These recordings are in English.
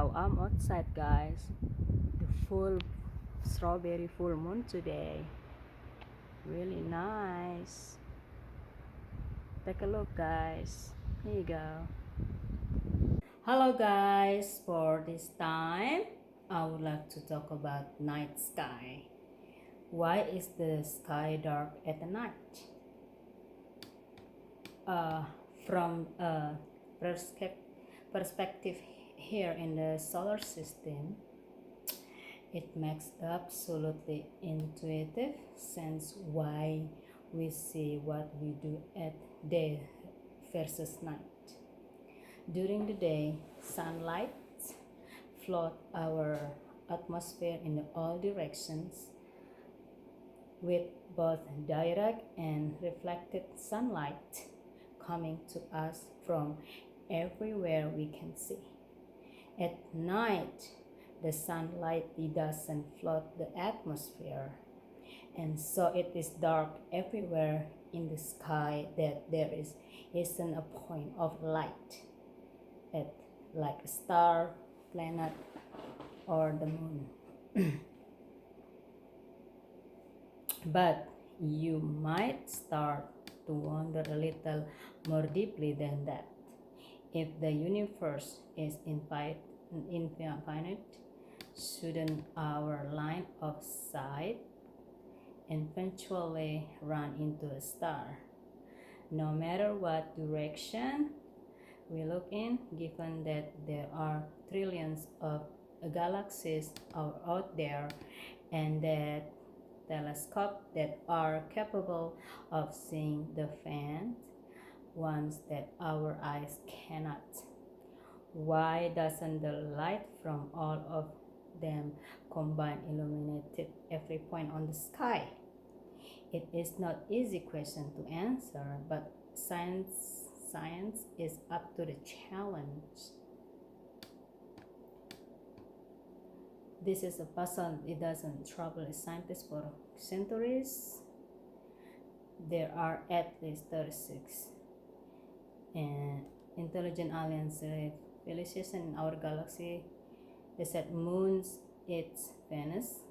Wow, I'm outside, guys. The full strawberry full moon today. Really nice. Take a look, guys. Here you go. Hello, guys. For this time, I would like to talk about night sky. Why is the sky dark at the night? From a perspective here in the solar system, it makes absolutely intuitive sense why we see what we do at day versus night. During the day, sunlight flood our atmosphere in all directions with both direct and reflected sunlight coming to us from everywhere we can see. At night, the sunlight doesn't flood the atmosphere, and so it is dark everywhere in the sky that there isn't a point of light at like a star, planet, or the moon. But you might start to wonder a little more deeply than that. If the universe is infinite, shouldn't our line of sight eventually run into a star? No matter what direction we look in, given that there are trillions of galaxies out there and that telescopes that are capable of seeing the faint ones that our eyes cannot. Why doesn't the light from all of them combine illuminated every point on the sky? It is not easy question to answer, but science is up to the challenge. This is a puzzle it doesn't trouble scientists for centuries. There are at least 36 intelligent alien civilizations in our galaxy. They said moons, its Venus,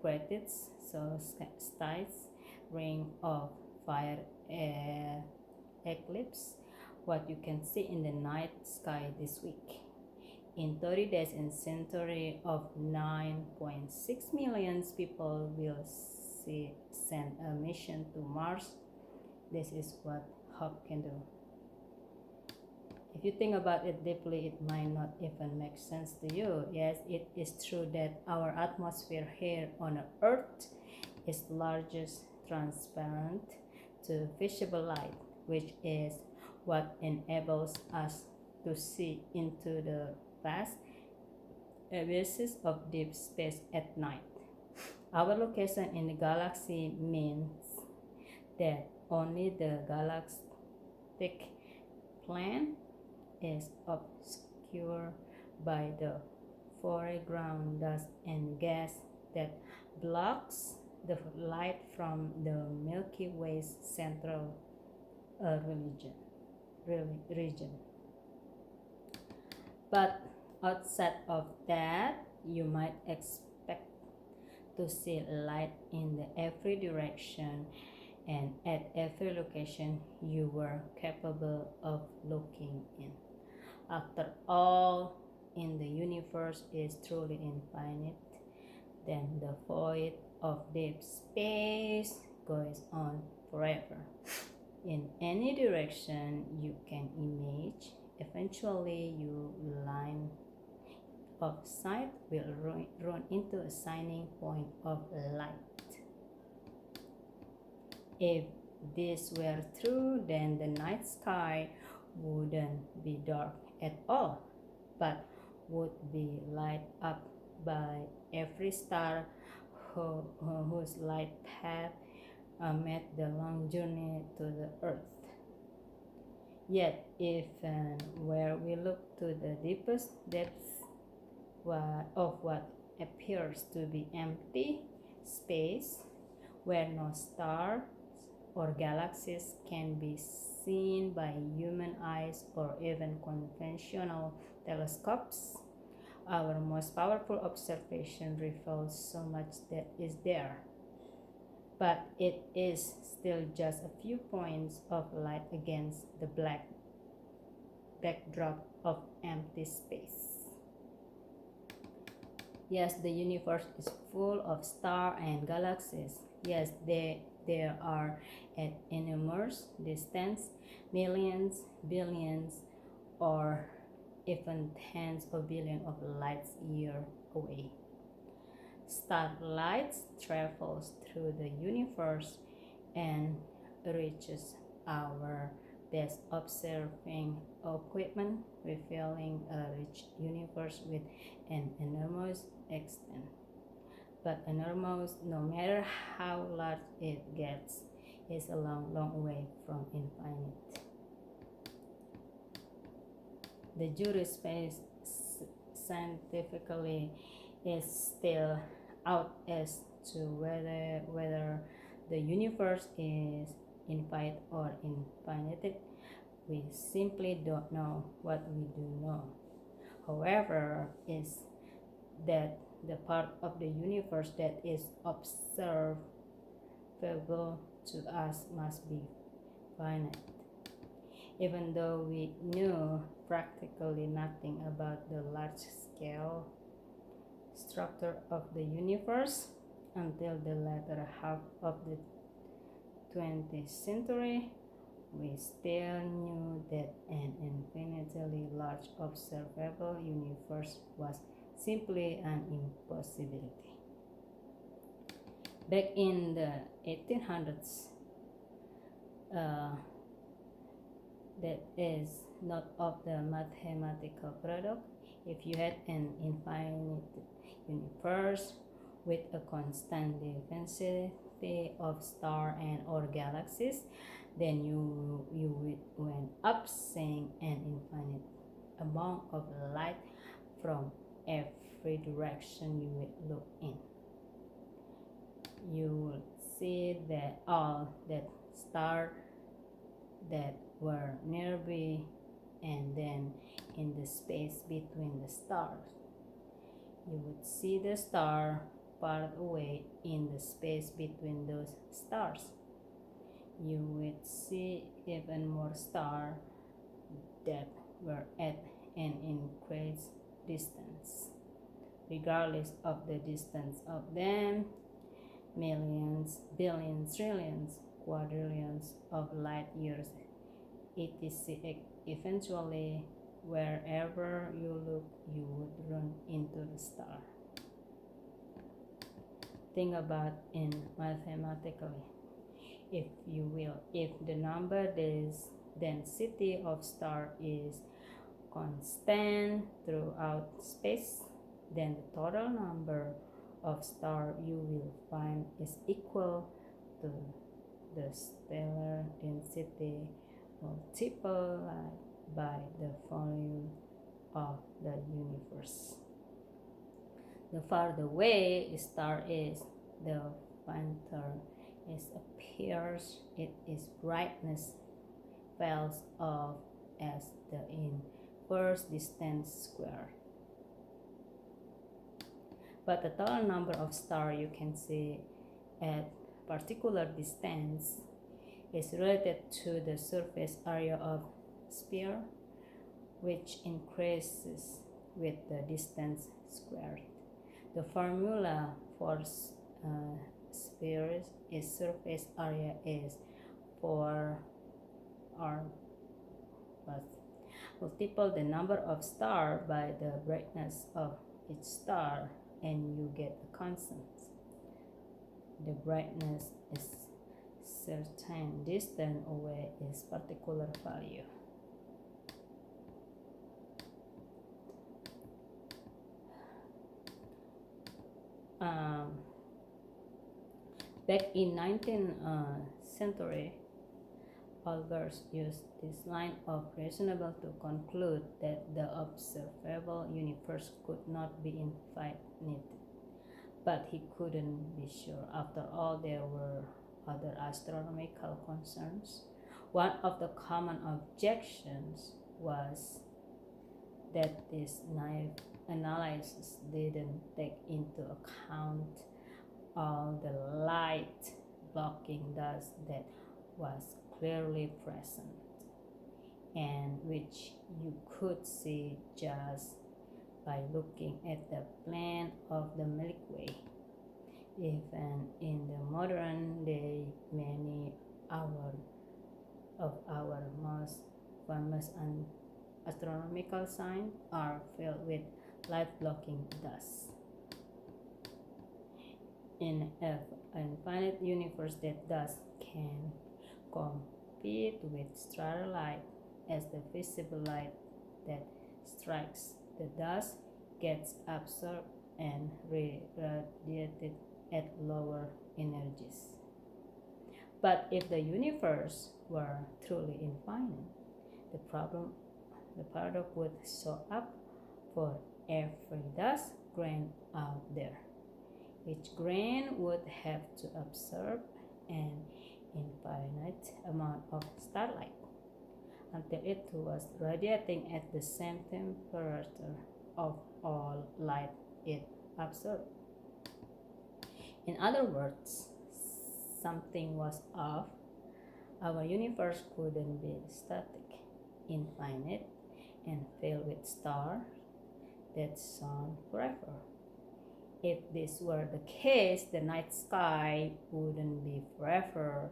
craters, solstice, ring of fire, eclipse. What you can see in the night sky this week. In 30 days and century of 9.6 million people will send a mission to Mars. This is what hope can do. If you think about it deeply, it might not even make sense to you. Yes, it is true that our atmosphere here on Earth is largest transparent to visible light, which is what enables us to see into the vast abysses of deep space at night. Our location in the galaxy means that only the galactic plane is obscured by the foreground dust and gas that blocks the light from the Milky Way's central region. But outside of that, you might expect to see light in every direction and at every location you were capable of looking in. After all, in the universe is truly infinite, then the void of deep space goes on forever. In any direction you can imagine, eventually your line of sight will run into a shining point of light. If this were true, then the night sky wouldn't be dark at all, but would be lit up by every star whose light path made the long journey to the earth. Yet, even where we look to the deepest depths of what appears to be empty space, where no stars or galaxies can be seen by human eyes or even conventional telescopes, Our most powerful observation reveals so much that is there, but it is still just a few points of light against the black backdrop of empty space. Yes, the universe is full of stars and galaxies. Yes, there are at enormous distance, millions, billions, or even tens of billions of light years away. Starlight travels through the universe and reaches our best observing equipment, revealing a rich universe with an enormous extent. But enormous, no matter how large it gets, is a long, long way from infinite. The jury space scientifically is still out as to whether the universe is infinite or infinite. We simply don't know. What we do know, however, is that the part of the universe that is observable to us must be finite. Even though we knew practically nothing about the large scale structure of the universe until the latter half of the 20th century, we still knew that an infinitely large observable universe was simply an impossibility. Back in the 1800s, that is not of the mathematical product. If you had an infinite universe with a constant density of stars and or galaxies, then you would end up seeing an infinite amount of light from every direction you would look in. You would see that all that stars that were nearby, and then in the space between the stars, you would see the star far away in the space between those stars. You would see even more stars that were at an increased distance. Regardless of the distance of them, millions, billions, trillions, quadrillions of light years, etc. Eventually, wherever you look, you would run into the star. Think about it mathematically, if you will. If the number density of star is constant throughout space, then the total number of stars you will find is equal to the stellar density multiplied by the volume of the universe. The farther away a star is, the fainter it appears. Its brightness falls off as the inverse distance squared. But the total number of stars you can see at particular distance is related to the surface area of sphere, which increases with the distance squared. The formula for sphere is surface area is 4r plus multiple the number of stars by the brightness of each star, and you get a constant. The brightness is certain distance away is particular value. Back in 19th century, Olbers used this line of reasoning to conclude that the observable universe could not be infinite. But he couldn't be sure. After all, there were other astronomical concerns. One of the common objections was that this naive analysis didn't take into account all the light blocking dust that was clearly present and which you could see just by looking at the plan of the Milky Way. Even in the modern day, many of our most famous astronomical signs are filled with light-blocking dust. In an infinite universe, that dust can compete with starlight as the visible light that strikes the dust gets absorbed and radiated at lower energies. But if the universe were truly infinite, the paradox would show up for every dust grain out there. Each grain would have to absorb an infinite amount of starlight until it was radiating at the same temperature of all light it absorbed. In other words, something was off. Our universe couldn't be static, infinite, and filled with stars that shone forever. If this were the case, the night sky wouldn't be forever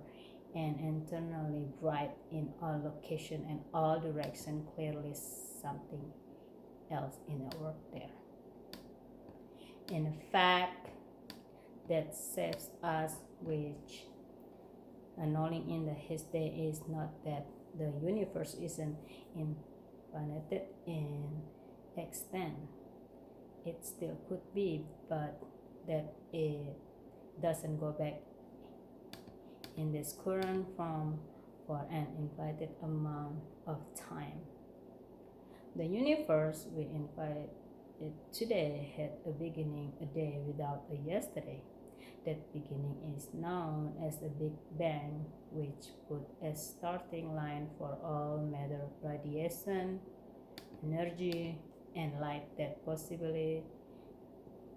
and eternally bright in all locations and all directions. Clearly, something else in the work there. In fact, that saves us, which annulling in the his day is not that the universe isn't infinite in extent. It still could be, but that it doesn't go back in this current form for an infinite amount of time. The universe we infinite today had a beginning, a day without a yesterday. That beginning is known as the Big Bang, which put a starting line for all matter, radiation, energy, and light that possibly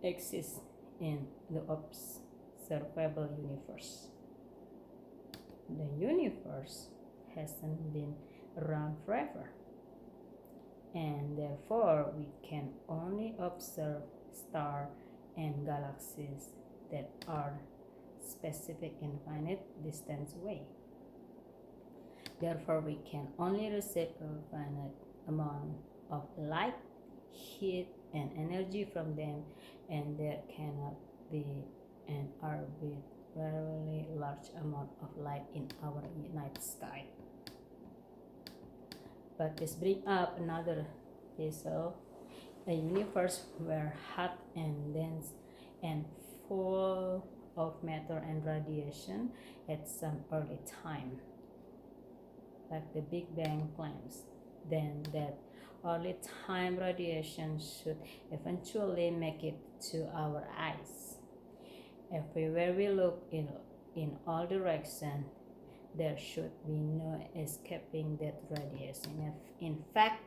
exists in the observable universe. The universe hasn't been around forever, and therefore we can only observe stars and galaxies that are specific infinite distance away. Therefore, we can only receive a finite amount of light, heat, and energy from them, and there cannot be an arbitrarily large amount of light in our night sky. But this brings up another puzzle: a universe where hot and dense and full of matter and radiation at some early time, like the Big Bang claims, then that early time radiation should eventually make it to our eyes. Everywhere we look in all directions, there should be no escaping that radiation. In fact,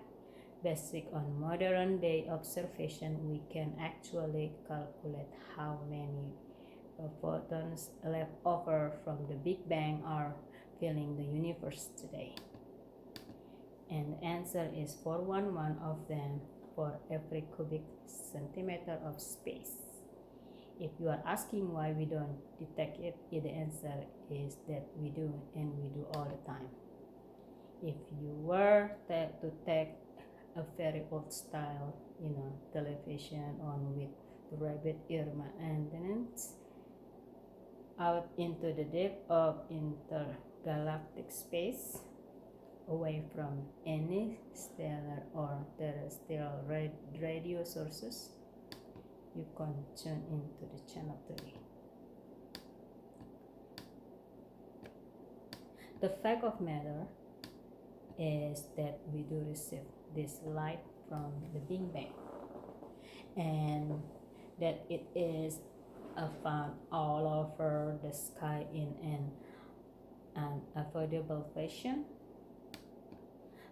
based on modern day observation, we can actually calculate how many photons left over from the Big Bang are filling the universe today. And the answer is 411 of them for every cubic centimeter of space. If you are asking why we don't detect it, the answer is that we do, and we do all the time. If you were to take a very old style, television on with the rabbit ear antennas out into the depth of intergalactic space, away from any stellar or terrestrial radio sources, you can tune into the channel 3. The fact of matter is that we do receive this light from the Big Bang, and that it is found all over the sky in an avoidable fashion.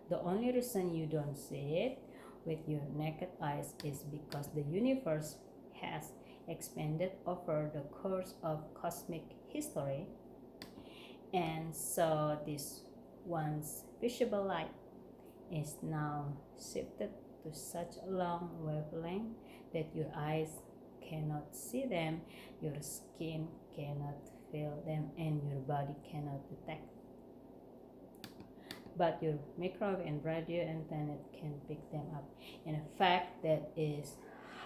The only reason you don't see it with your naked eyes is because the universe has expanded over the course of cosmic history, and so this once visible light is now shifted to such a long wavelength that your eyes cannot see them, your skin cannot feel them, and your body cannot detect. But your microwave and radio antenna can pick them up. In fact, that is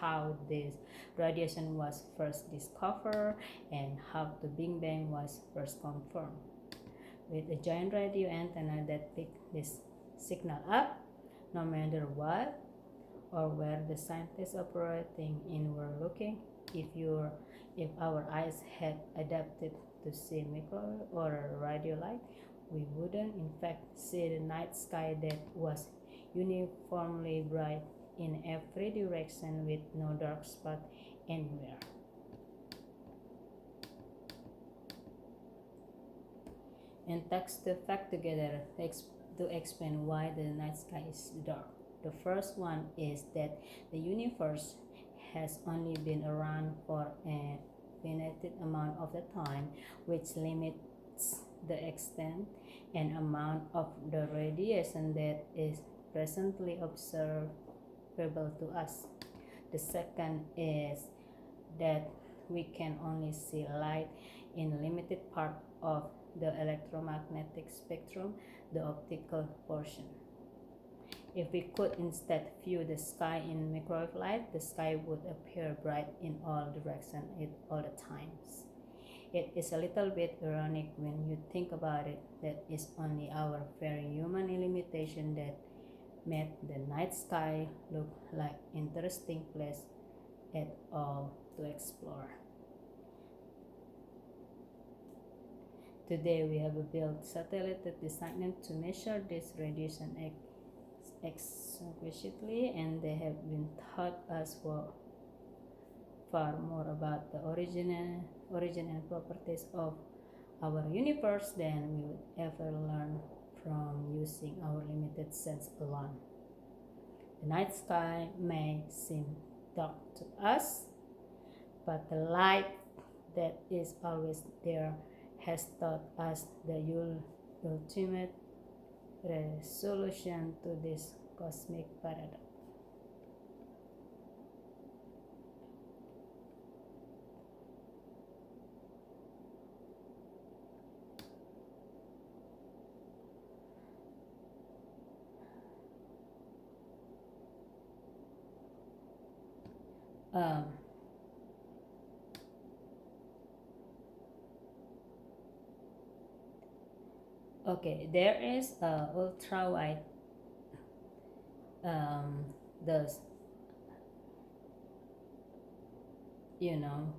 how this radiation was first discovered and how the Big Bang was first confirmed. With a giant radio antenna that picked this signal up, no matter what or where the scientists operating in were looking, if our eyes had adapted to see microwave or radio light, we wouldn't in fact see the night sky that was uniformly bright in every direction with no dark spot anywhere. And text the fact together to explain why the night sky is dark. The first one is that the universe has only been around for a finite amount of the time, which limits the extent and amount of the radiation that is presently observable to us. The second is that we can only see light in a limited part of the electromagnetic spectrum, the optical portion. If we could instead view the sky in microwave light, the sky would appear bright in all directions at all the times. It is a little bit ironic when you think about it that it's only our very human limitation that made the night sky look like interesting place at all to explore. Today we have built satellites designed to measure this radiation explicitly, and they have been taught us far more about the origin and properties of our universe than we would ever learn from using our limited sense alone. The night sky may seem dark to us, but the light that is always there has taught us the ultimate resolution to this cosmic paradox. Um, okay, there is ultraviolet um, the you know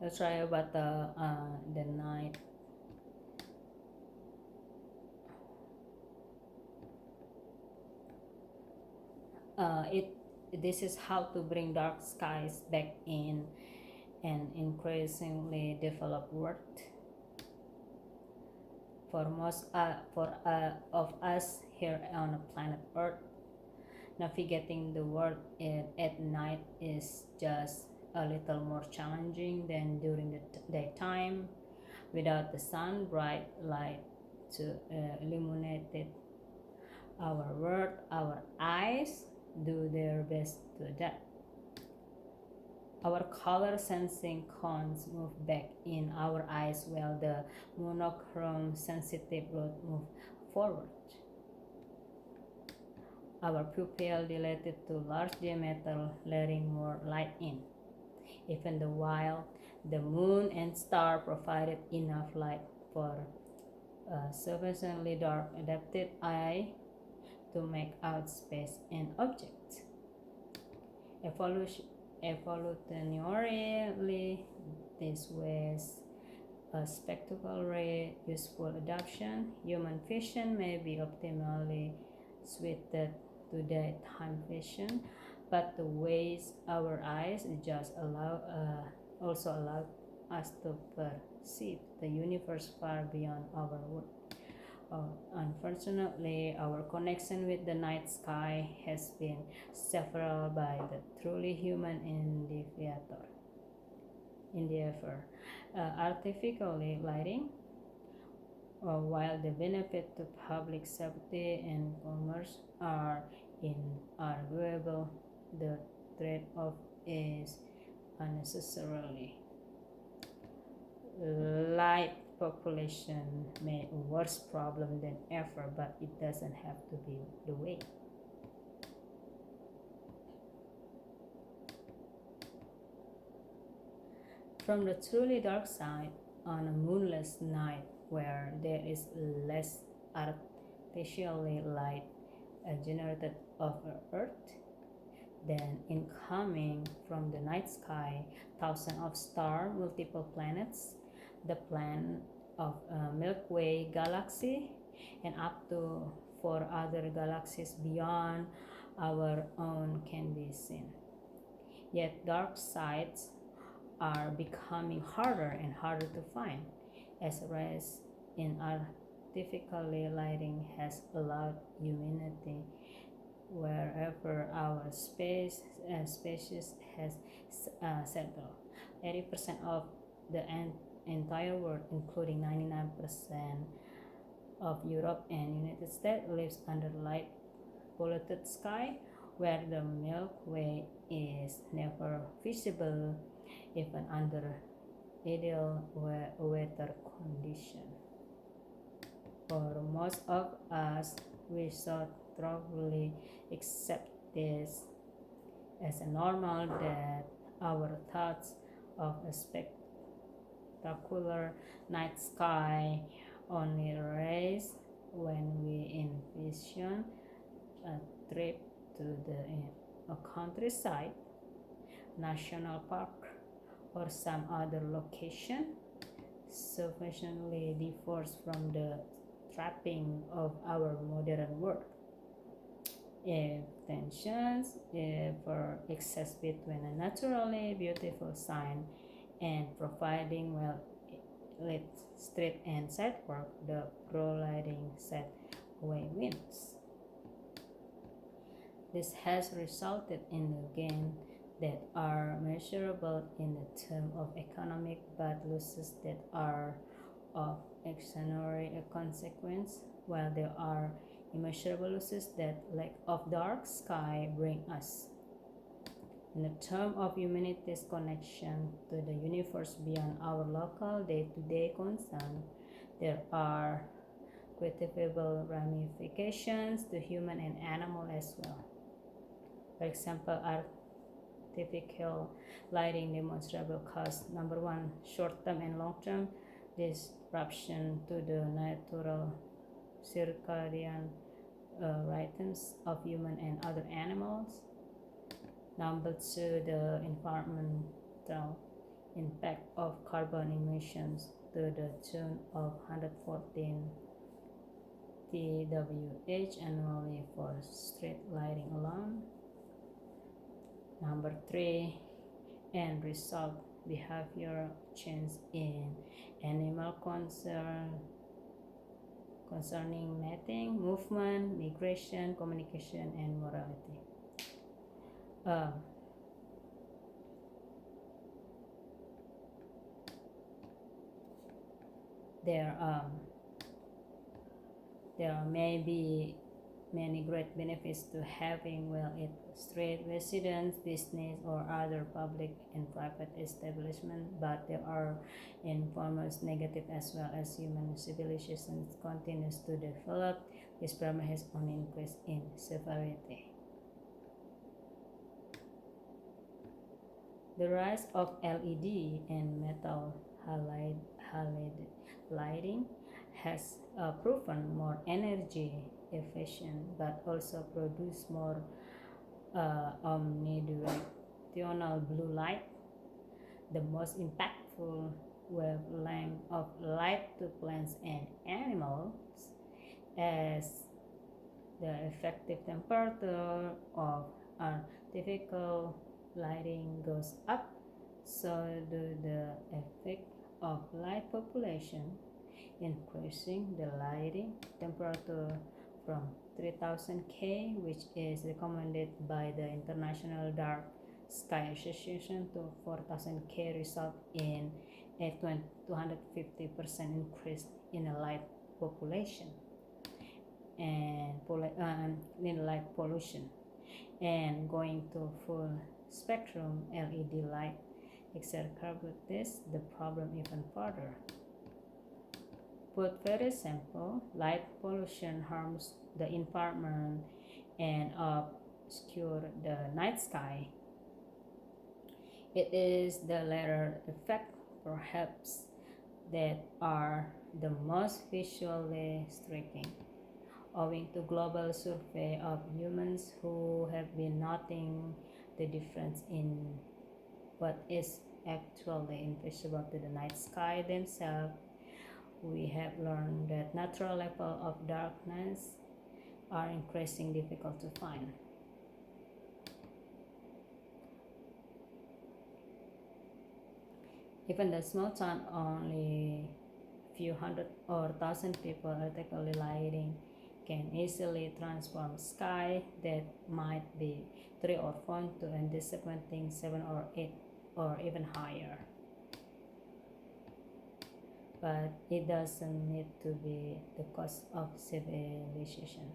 ultraviolet the night it this is how to bring dark skies back in an increasingly developed world. For most of us here on the planet Earth, navigating the world at night is just a little more challenging than during the daytime. Without the sun bright light to illuminate our world, our eyes do their best to adapt. Our color sensing cones move back in our eyes while the monochrome sensitive rod move forward. Our pupil dilated to large diameter, letting more light in. Even while the moon and star provided enough light for a sufficiently dark adapted eye to make out space and objects. Evolutionarily, this was a spectacularly useful adaptation. Human vision may be optimally suited to daytime vision, but the ways our eyes adjust also allow us to perceive the universe far beyond our world. Unfortunately, our connection with the night sky has been severed by the truly human endeavor. Artificially lighting, while the benefit to public safety and commerce are inarguable, the trade-off is unnecessarily light population may a worse problem than ever, but it doesn't have to be the way. From the truly dark side, on a moonless night where there is less artificially light generated of Earth, then incoming from the night sky, thousands of stars, multiple planets, the plan of a Milky Way galaxy, and up to four other galaxies beyond our own can be seen. Yet dark sides are becoming harder and harder to find, as rise in artificial lighting has allowed humanity wherever our species has settled. 80% of the entire world, including 99% of Europe and United States, lives under light polluted sky, where the Milky Way is never visible, even under ideal weather conditions. For most of us, we should probably accept this as a normal that our thoughts of a spectacular night sky only rise when we envision a trip to a countryside, national park, or some other location sufficiently divorced from the trapping of our modern world. If tensions ever exist between a naturally beautiful sign and providing well lit street and sidewalk, the pro-lighting set away wins. This has resulted in gains that are measurable in the term of economic, but losses that are of extraordinary consequence, while there are immeasurable losses that lack of dark sky bring us. In the term of humanity's connection to the universe beyond our local day-to-day concern, there are quantifiable ramifications to human and animal as well. For example, artificial lighting demonstrable cause number one, short-term and long-term disruption to the natural circadian rhythms of human and other animals. Number two, the environmental impact of carbon emissions to the tune of 114 TWh annually for street lighting alone. Number three, end result, behavior change in animal concerning mating, movement, migration, communication, and morality. Uh, there may be many great benefits to having well-lit street residents, business, or other public and private establishments, but there are enormous negative as well. As human civilization continues to develop, this problem has only increased in severity. The rise of LED and metal halide lighting has proven more energy efficient, but also produce more omnidirectional blue light, the most impactful wavelength of light to plants and animals. As the effective temperature of artificial lighting goes up, so do the effect of light population. increasing the lighting temperature from 3000 K, which is recommended by the International Dark Sky Association, to 4000 K result in a 250% increase in the light population and in light pollution. And going to full spectrum LED light exacerbates the problem even further. Put very simple, light pollution harms the environment and obscures the night sky. It is the latter effect, perhaps, that are the most visually striking, owing to global survey of humans who have been noting the difference in what is actually invisible to the night sky themselves. We have learned that natural levels of darkness are increasingly difficult to find. Even the small town, only few hundred or thousand people artificially lighting can easily transform sky that might be 3 or 4 to a disappointing 7 or 8 or even higher. But it doesn't need to be the cost of civilization.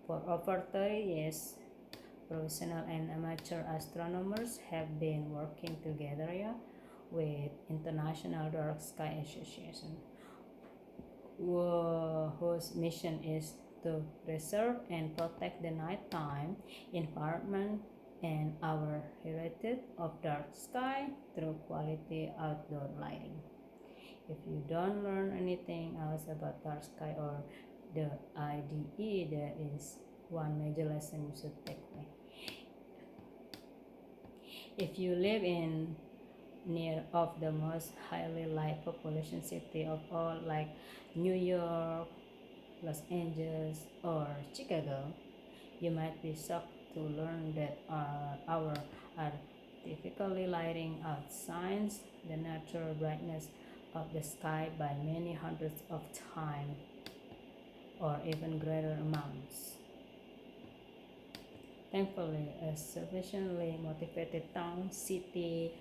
For over 30 years, professional and amateur astronomers have been working together with International Dark Sky Association, whose mission is to preserve and protect the nighttime environment and our heritage of dark sky through quality outdoor lighting. If you don't learn anything else about dark sky or the IDE, there is one major lesson you should take away. If you live in near of the most highly light population city of all, like New York, Los Angeles, or Chicago, you might be shocked to learn that our artificially lighting outshines the natural brightness of the sky by many hundreds of times or even greater amounts. Thankfully, a sufficiently motivated town, city,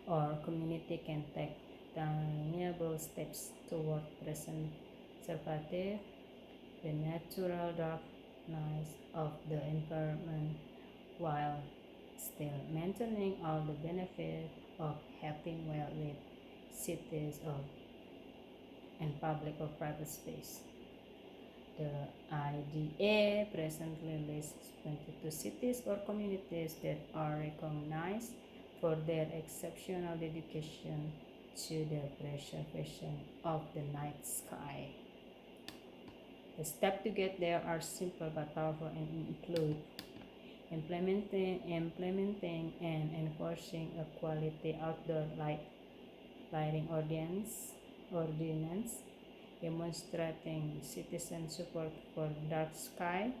or community can take tangible steps toward preserving the natural darkness of the environment while still maintaining all the benefits of having well-lit cities and public or private space. The IDA presently lists 22 cities or communities that are recognized for their exceptional dedication to the preservation of the night sky. The steps to get there are simple but powerful and include implementing and enforcing a quality outdoor lighting ordinance, demonstrating citizen support for dark sky,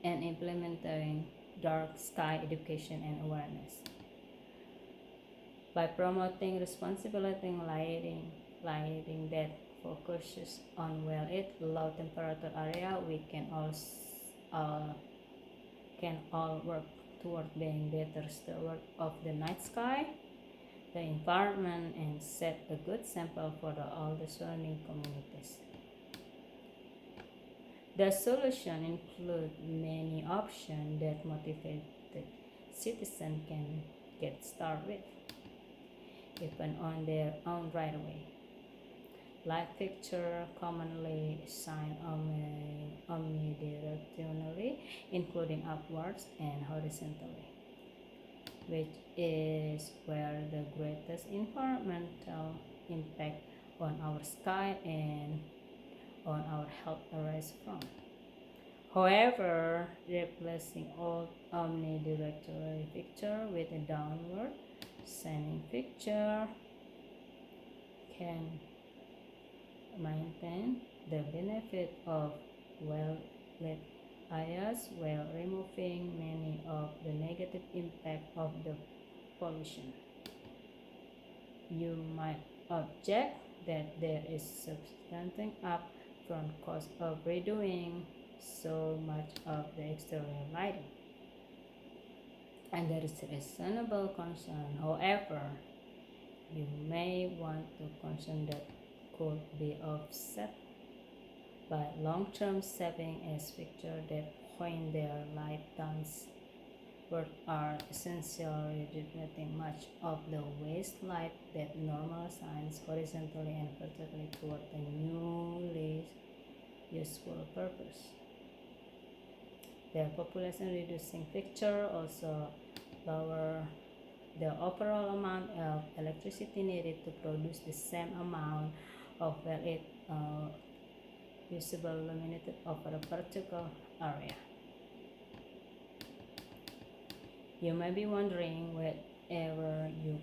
and implementing dark sky education and awareness. By promoting responsibility lighting that focuses on well-lit, low-temperature area, we can all work toward being better stewards of the night sky, the environment, and set a good example for all the surrounding communities. The solution includes many options that motivated citizens can get started with, even on their own right away. Light fixture commonly shine omnidirectionally, including upwards and horizontally, which is where the greatest environmental impact on our sky and on our health arises from. However, replacing old omnidirectional fixture with a downward shining fixture can maintain the benefit of well-lit areas while removing many of the negative impact of the pollution. You might object, that there is substantial upfront cost of redoing so much of the exterior lighting. And there is reasonable concern. However, you may want to concern that could be offset by long-term saving as fixtures that point their light downward are essentially redirecting much of the waste light that normally shines horizontally and vertically toward a newly useful purpose. The population reducing fixture also lower the overall amount of electricity needed to produce the same amount of valid usable illuminated over a particular area. You may be wondering whether your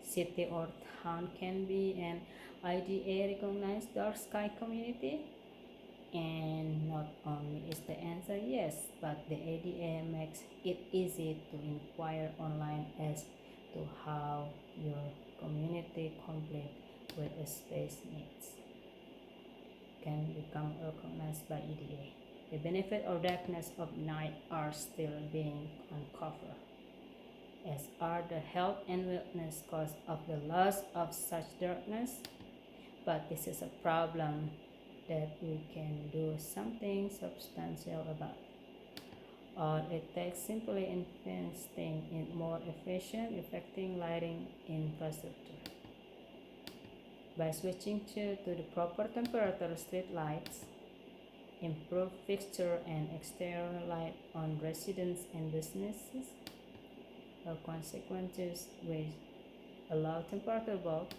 city or town can be an IDA recognized dark sky community. And not only is the answer yes, but the ADA makes it easy to inquire online as to how your community complete with space needs can become recognized by EDA. The benefit or darkness of night are still being uncovered, as are the health and wellness costs of the loss of such darkness. But this is a problem that we can do something substantial about. All it takes simply investing in more efficient, effective lighting infrastructure. By switching to the proper temperature street lights, improve fixture and exterior light on residents and businesses, a consequences with a low temperature bulb,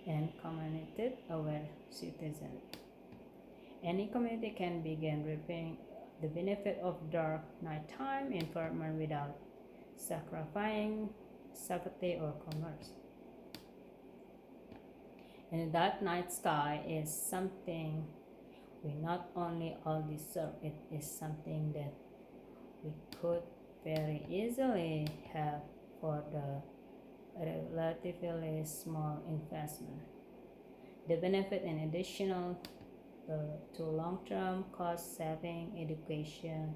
and community-aware citizens. Any community can begin reaping the benefit of dark nighttime environment without sacrificing safety or commerce. And the dark night sky is something we not only all deserve, it is something that we could very easily have for the relatively small investment. The benefit in additional to long-term cost-saving education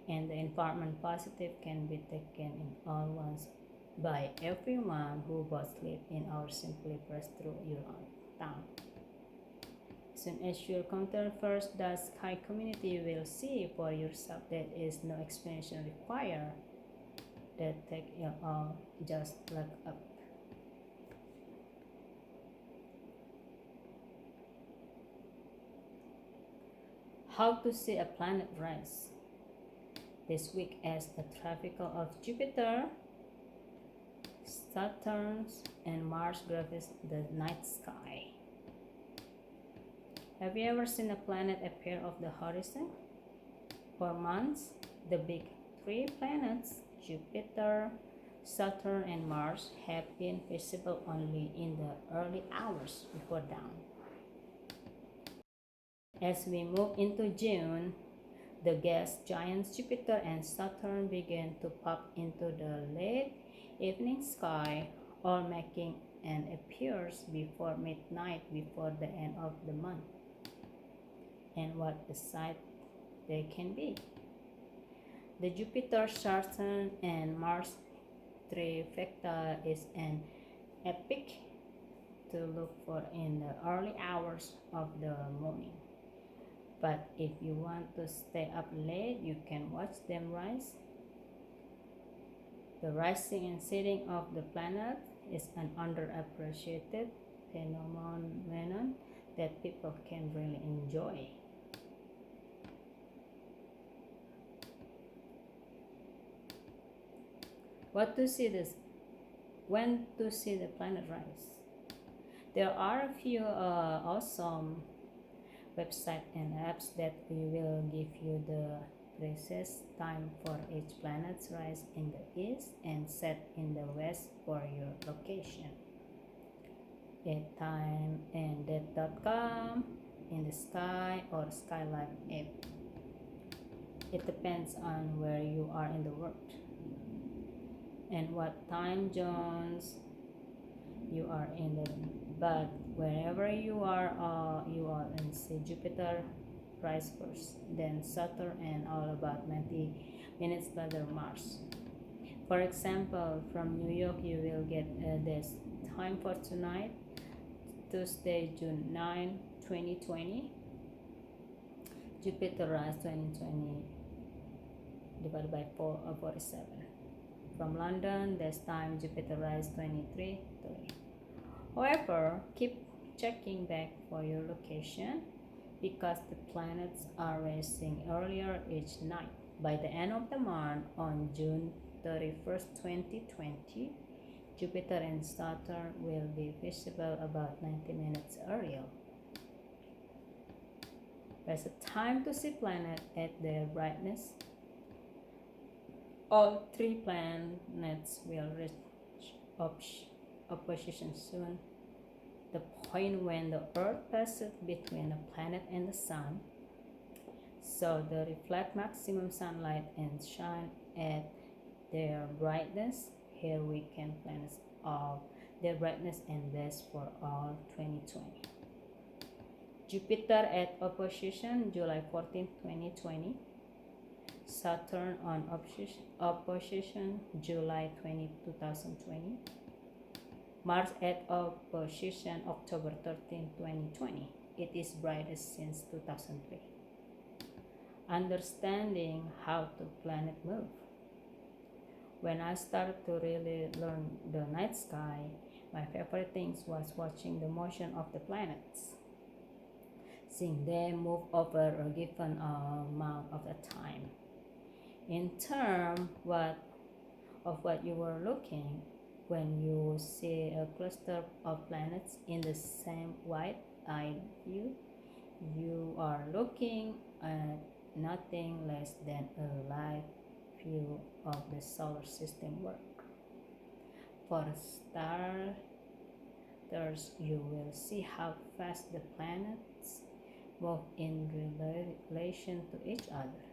and the environment positive can be taken in all once by everyone who both live in or simply pass through your own town. As soon as you encounter first the sky community, you will see for yourself that is no explanation required. That take it all just look up. How to see a planet rise? This week as the traffic of Jupiter, Saturn, and Mars graces the night sky. Have you ever seen a planet appear off the horizon? For months, the big three planets, Jupiter, Saturn, and Mars, have been visible only in the early hours before dawn. As we move into June, the gas giants Jupiter and Saturn begin to pop into the late evening sky, all making an appearance before midnight before the end of the month. And what a sight they can be. The Jupiter, Saturn, and Mars trifecta is an epic to look for in the early hours of the morning. But if you want to stay up late, you can watch them rise. The rising and setting of the planet is an underappreciated phenomenon that people can really enjoy. When to see the planet rise? There are a few awesome websites and apps that will give you the precise time for each planet's rise in the east and set in the west for your location. timeanddate.com, in the sky, or Skylight app. It depends on where you are in the world and what time zones you are in, but Wherever you are and see Jupiter rise first, then Saturn, and all about 90 minutes later Mars. For example, from New York you will get this time for tonight, Tuesday, June 9, 2020. Jupiter rise 2020 divided by 47. From London, this time Jupiter rise 23:30. However, keep checking back for your location because the planets are rising earlier each night. By the end of the month, on June 31st, 2020, Jupiter and Saturn will be visible about 90 minutes earlier. There's a time to see planets at their brightness. All three planets will reach opposition soon, the point when the Earth passes between the planet and the Sun, so they reflect maximum sunlight and shine at their brightness. Here we can planets of their brightness and best for all 2020. Jupiter at opposition July 14, 2020. Saturn on opposition July 20, 2020. Mars at opposition October 13, 2020. It is brightest since 2003. Understanding how the planet move. When I started to really learn the night sky, my favorite thing was watching the motion of the planets. Seeing them move over a given amount of the time. In terms of what you were looking, when you see a cluster of planets in the same wide-eyed view, you are looking at nothing less than a live view of the solar system work. For starters, you will see how fast the planets move in relation to each other.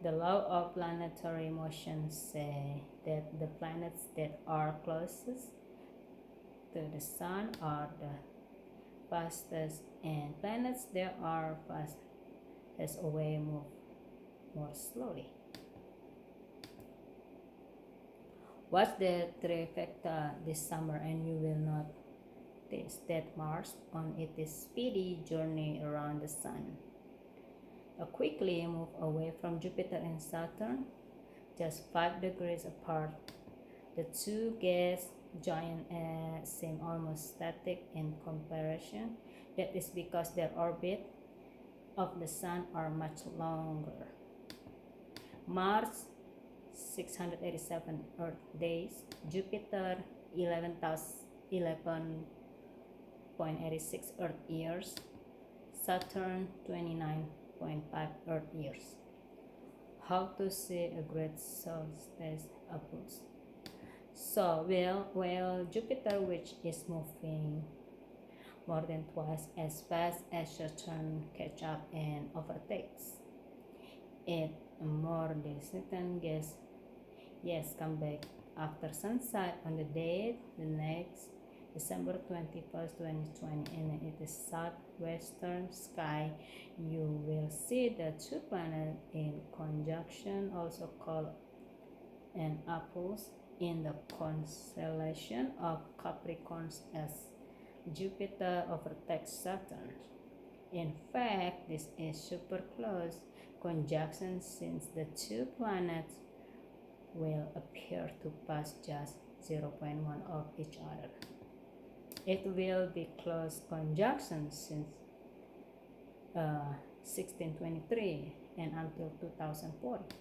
The law of planetary motion say that the planets that are closest to the Sun are the fastest, and planets that are fastest away move more slowly. Watch the trifecta this summer and you will notice that Mars on its speedy journey around the Sun quickly move away from Jupiter and Saturn, just 5 degrees apart. The two gas giants seem almost static in comparison. That is because their orbit of the Sun are much longer. Mars 687 Earth days, Jupiter 11.86 Earth years, Saturn 29.5 Earth years. How to see a great solstice approach? So, well, Jupiter, which is moving more than twice as fast as Saturn, catch up and overtakes it. More distant gas, yes, come back after sunset on the date the next December 21st, 2020, and in the southwestern sky, you will see the two planets in conjunction, also called an apples, in the constellation of Capricorn as Jupiter overtakes Saturn. In fact, this is super close conjunction since the two planets will appear to pass just 0.1 of each other. It will be close conjunction since 1623 and until 2040.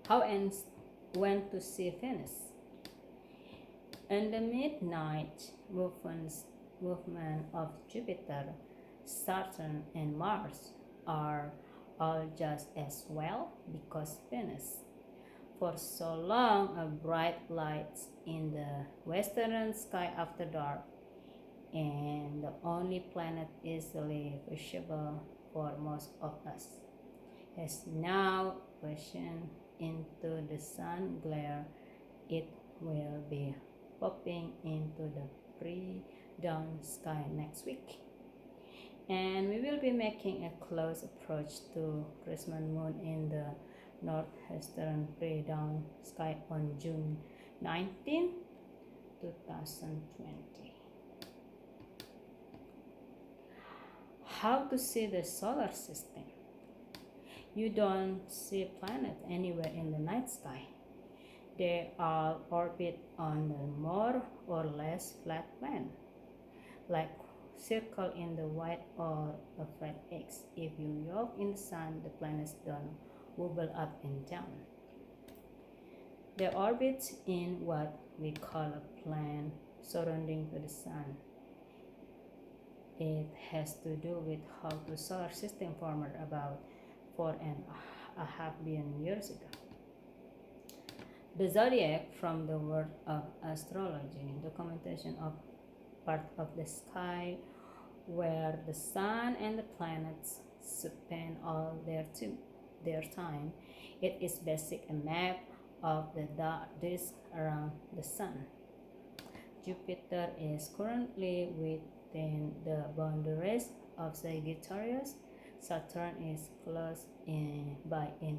How and when to see Venus? In the midnight movement of Jupiter, Saturn, and Mars are all just as well because Venus, for so long, a bright light in the western sky after dark, and the only planet easily visible for most of us, has now pushed into the sun glare. It will be popping into the pre-dawn sky next week. And we will be making a close approach to crescent moon in the northeastern pre-dawn sky on June 19, 2020. How to see the solar system? You don't see a planet anywhere in the night sky. They all orbit on a more or less flat plane, like circle in the white or a flat X. If you walk in the sun, the planets don't wobble up and down. They orbit in what we call a plane surrounding to the sun. It has to do with how the solar system formed about 4.5 billion years ago. The zodiac, from the word of astrology, documentation of part of the sky where the sun and the planets spend all their time. It is basically a map of the disk around the sun. Jupiter is currently within the boundaries of Sagittarius. Saturn is close in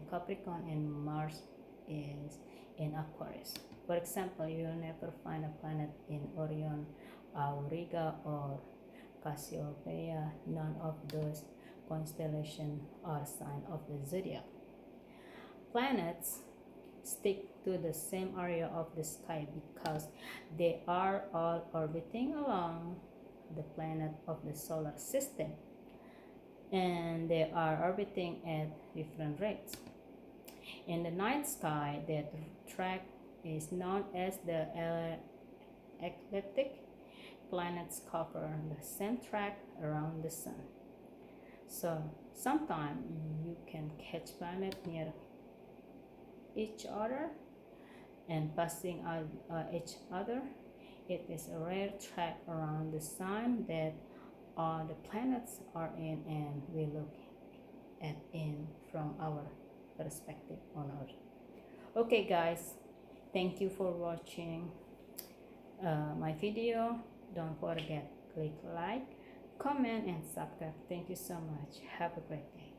Capricorn, and Mars is in Aquarius. For example, you'll never find a planet in Orion, Auriga, or Cassiopeia. None of those constellations are signs of the zodiac. Planets stick to the same area of the sky because they are all orbiting along the planet of the solar system, and they are orbiting at different rates. In the night sky, that track is known as the ecliptic. Planets cover the same track around the sun. So sometimes you can catch planets near each other and passing each other. It is a rare track around the sun that all the planets are in, and we look at in from our perspective on Earth. Okay guys, thank you for watching my video. Don't forget, click like, comment, and subscribe. Thank you so much. Have a great day.